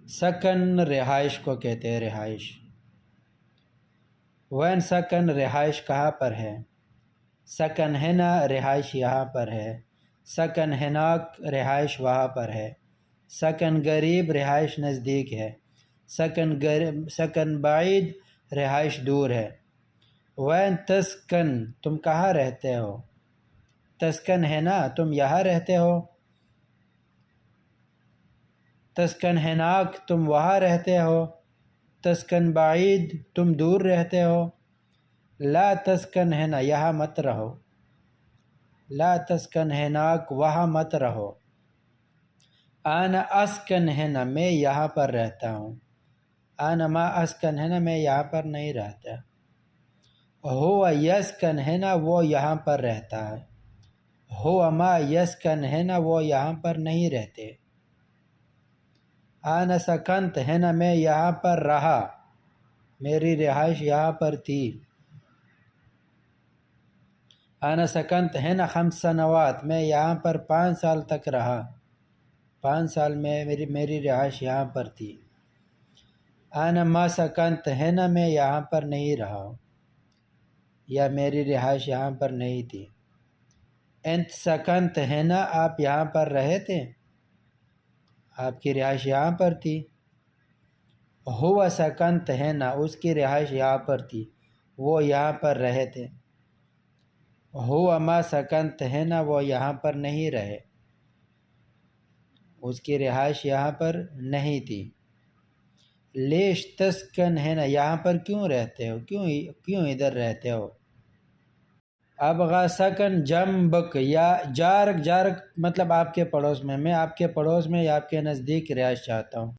سکن رہائش کو کہتے ہیں، رہائش۔ وین سکن رہائش کہاں پر ہے؟ سکن ہنا رہائش یہاں پر ہے، سکن ہناک رہائش وہاں پر ہے، سکن قریب رہائش نزدیک ہے، سکن بعید رہائش دور ہے۔ وین تسکن تم کہاں رہتے ہو؟ تسکن ہے نا تم یہاں رہتے ہو، تسکن ہناک تم وہاں رہتے ہو، تسکن بعید تم دور رہتے ہو۔ لا تسکن ہنا یہاں مت رہو، لا تسکن ہناک وہاں مت رہو۔ انا اسکن ہنا میں یہاں پر رہتا ہوں، انا ما اسکن ہے نا میں یہاں پر نہیں رہتا۔ ہوا یسکن ہے نا وہ یہاں پر رہتا ہے، ہوا ما یسکن ہے نا وہ یہاں پر نہیں رہتے۔ انا سکنت ہے نا میں یہاں پر رہا، میری رہائش یہاں پر تھی۔ انا سکنت ہے نا 5 سنوات میں یہاں پر 5 سال تک رہا، 5 سال میں میری رہائش یہاں پر تھی۔ انا ما سکنت ہے نا میں یہاں پر نہیں رہا یا میری رہائش یہاں پر نہیں تھی۔ انت سکنت ہے نا آپ یہاں پر رہے تھے، آپ کی رہائش یہاں پر تھی۔ ہوا سکنت ہے نا اس کی رہائش یہاں پر تھی، وہ یہاں پر رہے تھے۔ ہوا ما سکنت ہے نا وہ یہاں پر نہیں رہے، اس کی رہائش یہاں پر نہیں تھی۔ لیش تسکن ہے نا یہاں پر کیوں رہتے ہو، کیوں ادھر رہتے ہو۔ ابغا سکن جنبک یا جارک مطلب آپ کے پڑوس میں، میں آپ کے پڑوس میں یا آپ کے نزدیک رہائش چاہتا ہوں۔